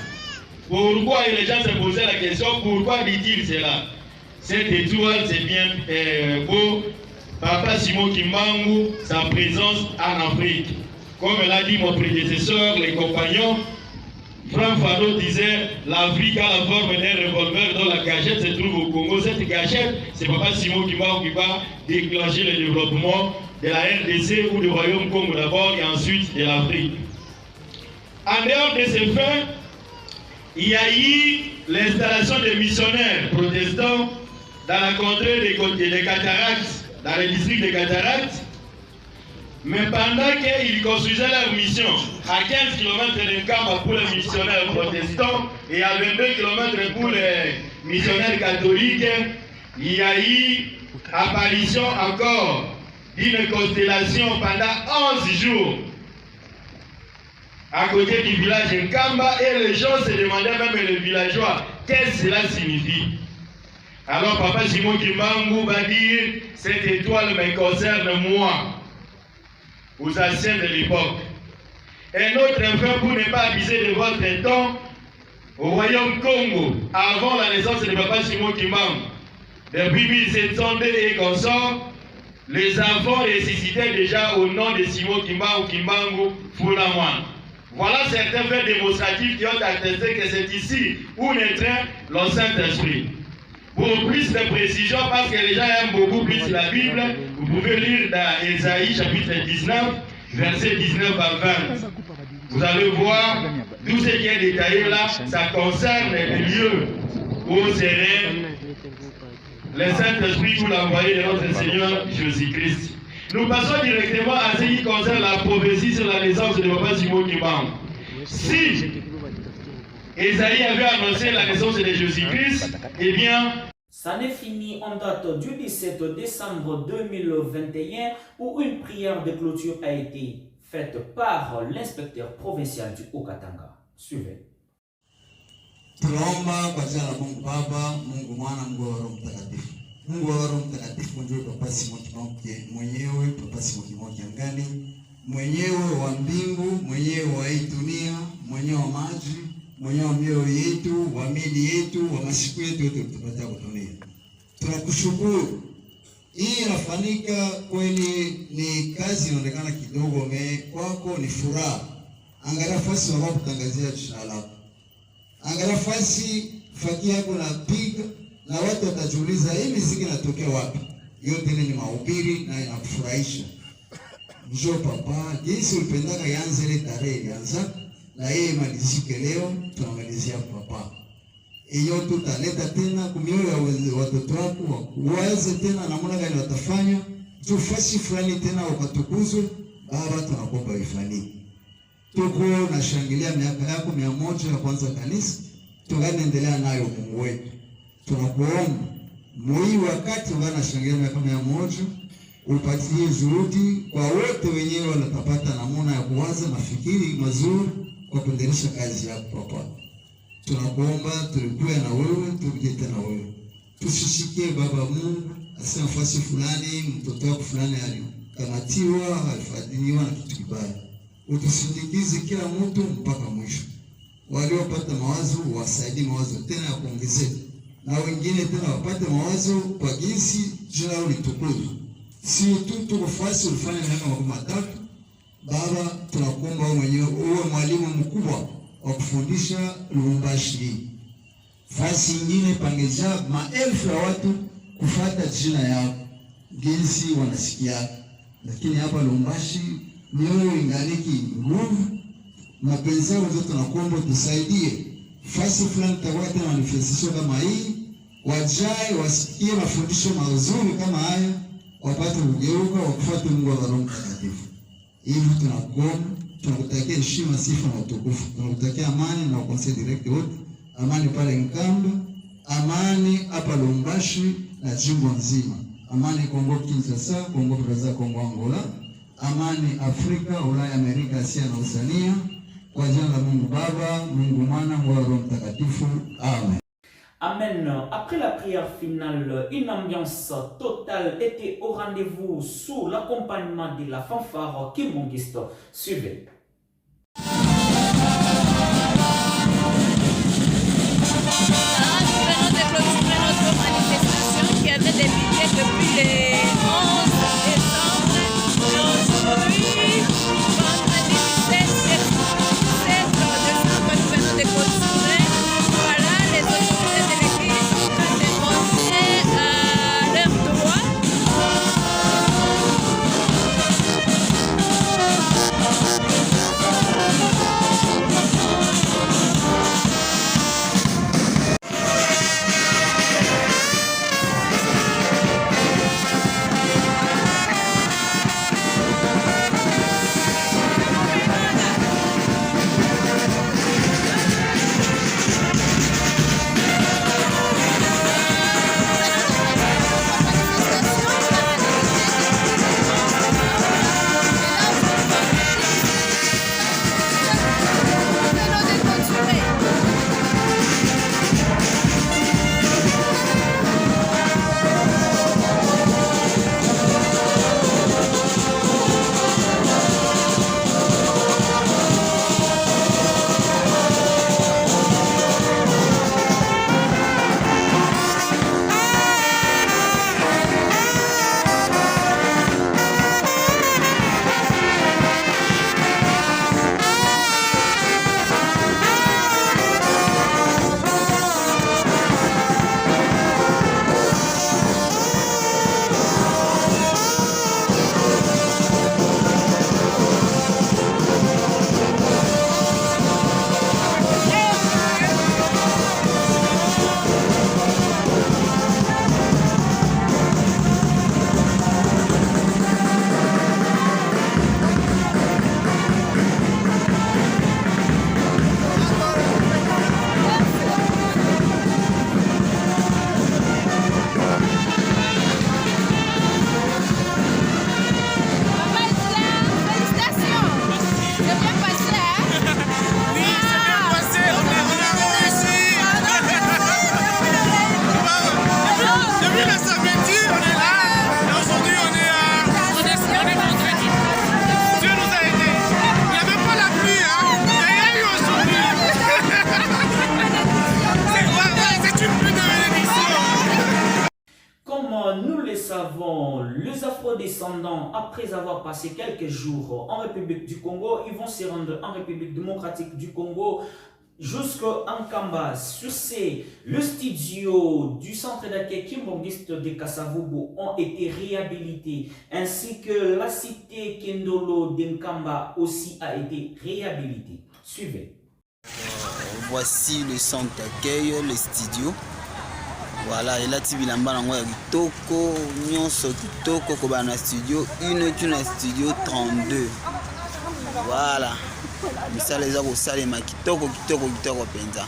Pourquoi? Et les gens se posaient la question, pourquoi dit-il cela? Cette étoile, c'est bien beau. Papa Simon Kimbangu, sa présence en Afrique. Comme l'a dit mon prédécesseur, les compagnons, Franck Fado disait, l'Afrique a la forme d'un revolver dont la gâchette se trouve au Congo. Cette gâchette, c'est Papa Simon Kimbangu qui va déclencher le développement de la RDC ou du Royaume Congo d'abord et ensuite de l'Afrique. En dehors de ces faits, il y a eu l'installation des missionnaires protestants dans la contrée des cataractes, dans le district des cataractes. Mais pendant qu'ils construisaient leur mission, à 15 km de Kamba pour les missionnaires protestants et à 22 km pour les missionnaires catholiques, il y a eu apparition encore d'une constellation pendant 11 jours à côté du village de Kamba, et les gens se demandaient, même les villageois, qu'est-ce que cela signifie. Alors Papa Simon Kimbangu va dire, cette étoile me concerne moi, aux anciens de l'époque. Un autre fait, pour ne pas abuser de votre temps, au royaume Congo, avant la naissance de Papa Simon Kimbangu, depuis 1702 et consort, les enfants ressuscitaient déjà au nom de Simon Kimbangu Fulamwan. Voilà certains faits démonstratifs qui ont attesté que c'est ici où naîtrait le Saint-Esprit. Pour plus de précision, parce que les gens aiment beaucoup plus la Bible, vous pouvez lire dans Ésaïe chapitre 19, versets 19 à 20. Vous allez voir, tout ce qui est détaillé là, ça concerne les lieux où serait le Saint-Esprit ou l'envoyé de notre Seigneur Jésus-Christ. Nous passons directement à ce qui concerne la prophétie sur la naissance de Papa Simon Kimbangu. Si Ésaïe avait annoncé la naissance de Jésus-Christ, eh bien, ça n'est fini en date du 17 décembre 2021 où une prière de clôture a été faite par l'inspecteur provincial du Haut-Katanga. Suivez. Tunaomba kwa jina la Mungu Baba, Mungu Mwana, Mungu wa Roho Mtakatifu. Mungu wa Roho Mtakatifu mwenyewe Papa Simon Kimbangu mwenyewe, Papa Simon Kimbangu Kiangani, mwenyewe wa mbingu, mwenyewe wa hii dunia, mwenyewe wa maji, mwenye wa mioyo yetu, wa mili yetu, wa masiku yetu yote tupatia kutunia. Tunakushukuru. Hii inafanyika kweli, ni kazi inaonekana kidogo, kwako ni furaha. Angalia fasi wako kutangazia jina lako. Angalia fasi faki yako na piga na watu watajiuliza hii muziki inatokea wapi? Yote ni mahubiri na inakufurahisha. Njoo papa, jinsi ulipendaka yanze ile tarehe ilianza na yeye malizike leo, tunamalizia papa. Hiyo tutaleta tena kumioyo ya watoto wako waweze tena namna gani watafanya tufasi fulani tena wakatukuzwe. Baba, tunakuomba ifanyike. Tuko na shangilia miaka yako 100 ya kwanza kanisa, tunaendelea nayo. Mungu wetu, tunakuomba moi wakati ungana shangilia miaka 100 upatie juhudi kwa wote wenyewe wanapata namna ya kuwaza mafikiri mazuri kwa kuendelesha kazi yako papa. Tunakuomba tulikuwa na wewe, turudi tena wewe. Tusishikie Baba Mungu, asema nafasi fulani mtoto wako fulani alikamatiwa, alifadhiliwa na kitu kibaya. Utusindikize kila mtu mpaka mwisho. Waliopata mawazo wasaidie mawazo tena ya kuongezeka, na wengine tena wapate mawazo kwa jinsi jina lako litukuzwe. Si tu tukufasi ulifanya miaka 3. Baba, tunakuomba wewe mwenyewe uwe mwalimu mkubwa wa kufundisha Lubumbashi. Fasi nyingine pangeja maelfu ya watu kufuata jina yako jinsi wanasikia, lakini hapa Lubumbashi mioyo ingaliki nguvu. Mapenzi yako zote tunakuomba tusaidie. Fasi fulani tutakuwa tena manifestation kama hii, wajae wasikie mafundisho mazuri kama haya, wapate kugeuka wakufuate Mungu wa Roho Mtakatifu. Hivi tunakuomba, tunakutakia heshima, sifa na utukufu. Tunakutakia amani na ukonsei direct wote. Amani pale Nkamba, amani hapa Lubumbashi na jimbo nzima. Amani Kongo Kinshasa, Kongo Brazza, Kongo Angola. Amani Afrika, Ulaya, Amerika, Asia na Oceania. Kwa jina la Mungu Baba, Mungu Mwana, Mungu Roho Mtakatifu. Amen. Amen. Après la prière finale, une ambiance totale était au rendez-vous sous l'accompagnement de la fanfare Kim Mongisto. Suivez. Nous venons de clôturer notre manifestation qui avait débuté depuis le 11 décembre. Et aujourd'hui, vendredi 17 décembre, nous venons de clôturer. Voilà, les autorités de l'église ont démontré leur droit. savons, les afro-descendants, après avoir passé quelques jours en République du Congo, ils vont se rendre en République démocratique du Congo jusqu'en Kamba. Sur le studio du centre d'accueil kimbangiste de Kasavubu ont été réhabilités, ainsi que la cité Kendolo d'Nkamba aussi a été réhabilitée. Suivez. Voici le centre d'accueil, le studio. Voilà, et là tu vis là-bas, kitoko, nyonso kitoko, kobana studio, une studio 32. Voilà. Mais ça les a au salé, kitoko penza.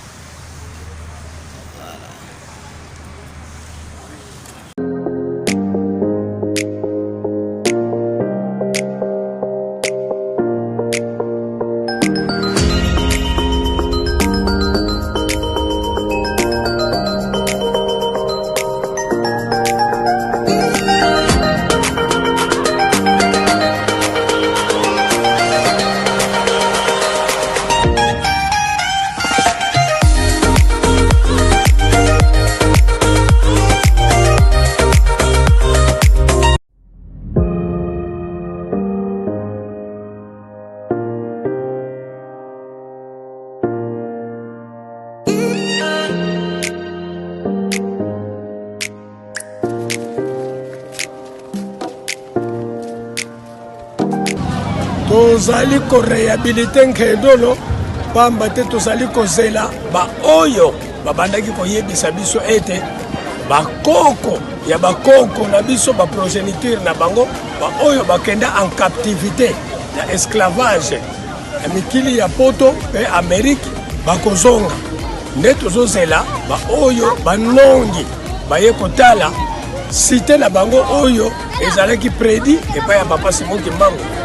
tozali korehabilite Nkendolo pamba te tozali kozela baoyo babandaki koyebisa biso ete bakoko ya bakoko na biso baprogéniture na bango baoyo bakenda en captivité ya esclavage ya mikili ya poto pe Amerike bakozonga nde tozozela baoyo banongi baye kotala cité na bango oyo ezalaki prédit epai ya Papa Simon Kimbangu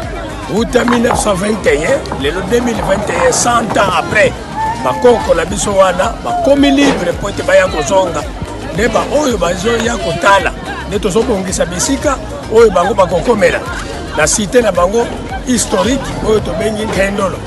uta 1921 lelo 2021 100 ans après bakoko na biso wana bakomi libre po ete baya kozonga nde baoyo bazoya kotala nde tozobongisa bisika oyo bango bakokomela na cité na bango historique oyo tobengi Nkendolo.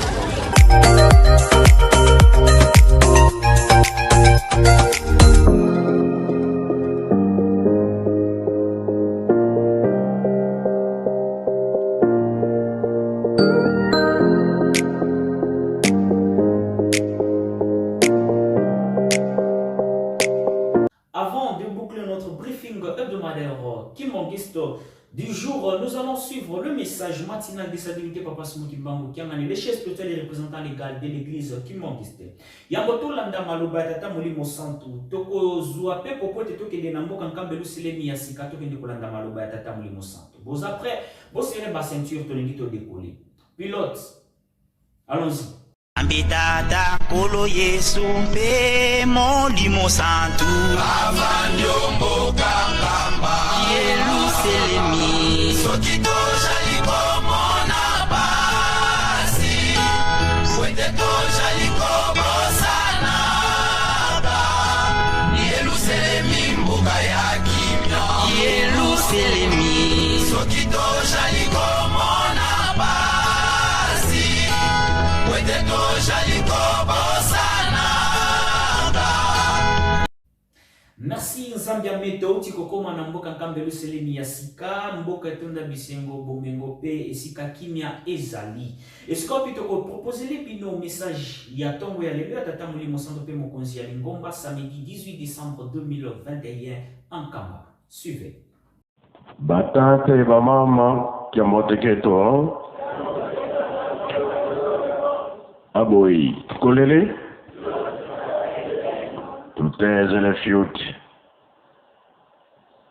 Du jour, nous allons suivre le message matinal de sa divinité Papa Simon Kimbangu Kiangani, le chef spirituel et représentant légal de l'église Kimbangiste. Yamoto landa maluba tata mulimo santu toko zua pe popote toke de namboka nkambelu selemi ya sika toke ndiko landa maluba tata mulimo santu. Vos après, vos serez ba ceinture toningito décoller. Pilote, allons-y. Ambitata kolo Yesu mpe molimo santu avandio mboka ngamba Yerusalemi sokito jaliko mona basi swete to jaliko bosana Yerusalemi mboka ya kimya Yerusalemi sokito jaliko mona basi swete to Merci Nzambia Meto tikokoma na mboka nkambelu selemi ya sika mboka etonda bisengo bomengo pe esika kimia ezali eskopi toko proposer les bino message ya tongo ya lelo tata mulimo santo pe mokonzi ya lingomba samedi 18 décembre 2021 en Kamba. Suivez. Batante bamama kiamoteketo aboyi kolele tuteze le fiuti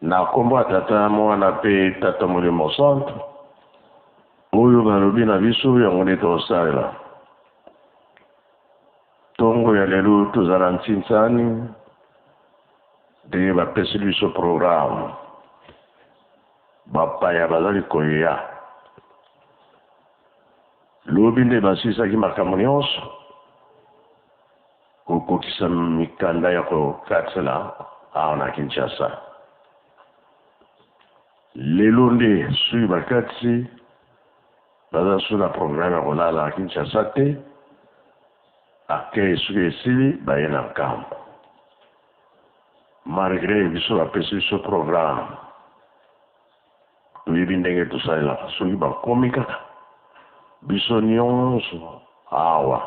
na kombo tata mwana pe tata mulimo santo oyo balobi na biso yango nde tosalela tongo ya lelo tozala ntinsani nde bapesi biso programme bapaya bazali koya lobi nde basilisaki makambo nyonso kokokisa mikanda ya kokatela awa na Kinshasa lelo nde sui bakati baza su na programme ya kolala na Kinshasa te ake soki esili baye na nkambo malgré biso bapesi biso programme toyebi ndenge tosalelaka soki bakomi kaka biso nyonso awa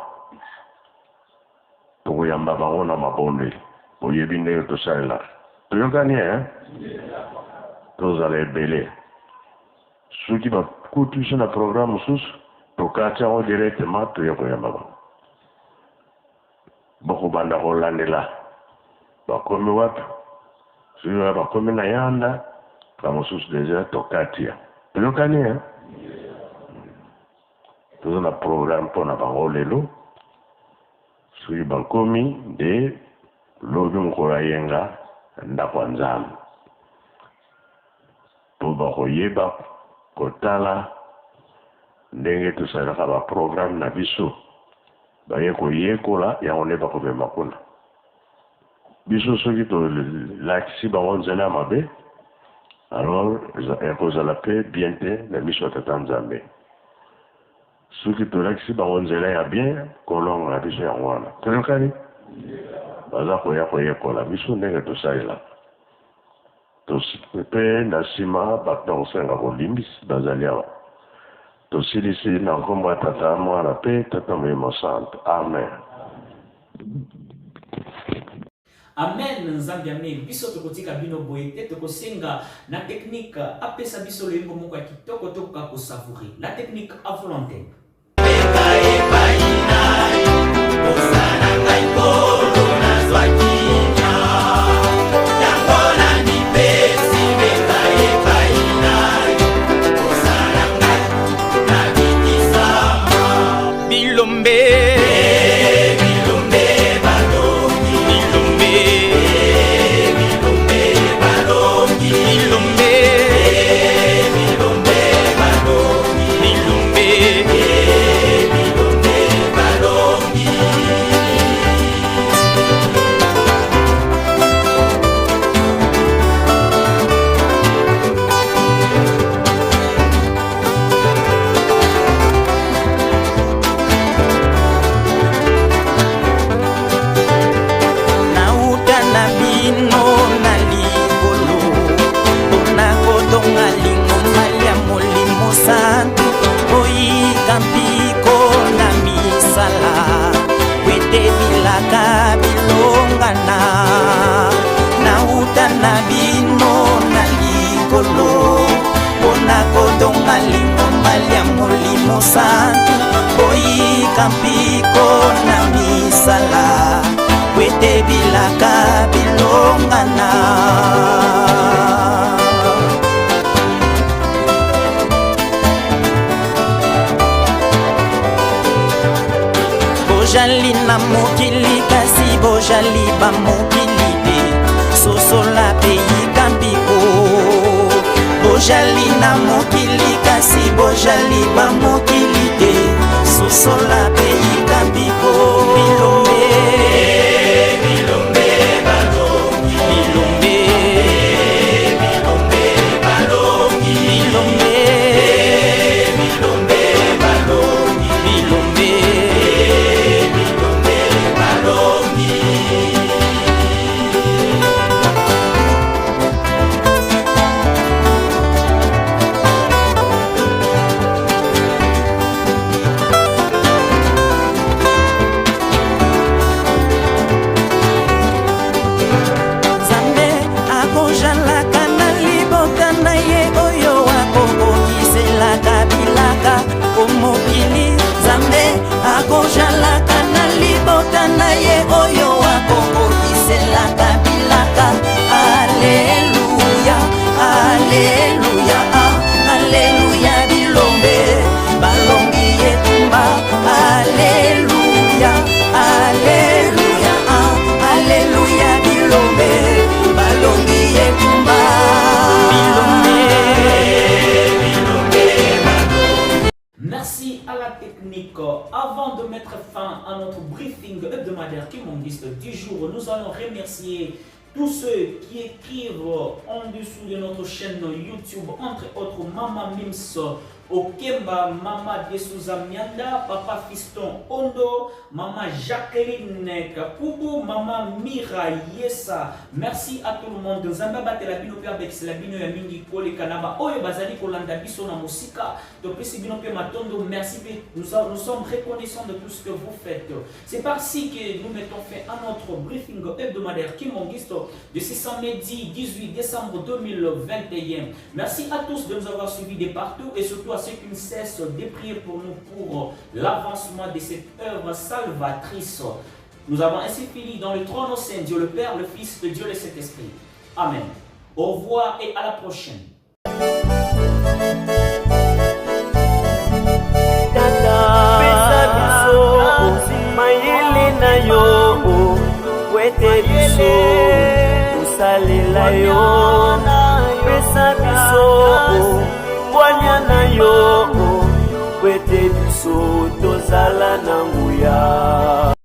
tokoyamba bango na mabondeli boyebi ndenge tosalelaka toyokani tozala ebele soki bakuti biso na programme mosusu tokati yango directement toye koyamba bango bakobanda kolandela bakomi wapi soki bakomi na yanda bamosusu deja tokati ya toyokani toza na programme mpona bango lelo soki bakomi nde lobi mokolo ayenga ndako ya nzambe mpo bakoyeba kotala ndenge tosalaka baprogramme na biso baye koyekola yango nde bakobema kuna biso soki tolakisi bango nzela ya mabe alors ekozala mpe bien te na miso ya tata nzambe soki tolakisi bango nzela ya bien kolonga na biso yango wana toyokani baza koya koyekola biso ndenge tosalelaka mpe na nsima bato na kosenga kolimbisi bazali awa tosilisi na nkombo ya tata mwana mpe tata moyemo santo amen. Amen. Nzambi amen. Biso tokotika bino boye te tokosenga na technique apesa biso loyembo moko ya kitoko tokoka kosavoure la technique à volonté. Santo, boyi kampiko na misala, wete bilaka bilongana. Bojali na mokili kasi bojali ba mokili te, sosola peyi kampiko. Bojali na mokili kasi bojali ba mokili te, sosola peyi kampiko. Bilombe bilombe balongi, bilombe bilombe balongi, bilombe bilombe balongi, bilombe bilombe balongi. Mokili Nzambe akojalaka na libota na ye oyo akokokiselaka bilaka. Alleluya, alleluya, alleluya, bilombe balongi etumba. Alleluya, alleluya, alleluya, bilombe balongi etumba. Merci à la technique. Avant de mettre fin à notre briefing hebdomadaire Kimongiste du jour, nous allons remercier tous ceux qui écrivent en dessous de notre chaîne YouTube, entre autres Mama Mims, Okemba, Maman Desouza Mianda, Papa Fiston Ondo, Maman Jacqueline Kapoubou, Maman Mira Yessa. Merci à tout le monde. Zamba Batelabino Père Bexelabino Yamingi Kole Kanaba, Oyo Bazali Kolanda Biso na Musika, Topesibino Père Matondo, merci. Nous sommes reconnaissants de tout ce que vous faites. C'est par-ci que nous mettons fin à notre briefing hebdomadaire Kimongisto de ce samedi 18 décembre 2021. Merci à tous de nous avoir suivis de partout et surtout à ceux qui ne cessent de prier pour nous pour l'avancement de cette œuvre salvatrice. Nous avons ainsi fini dans le trône au Saint Dieu le Père, le Fils de Dieu et le Saint-Esprit. Amen. Au revoir et à la prochaine. Pesa biso mayele na yo wete biso usalela yo pesa biso wanya na yo wete biso tozala na nguya.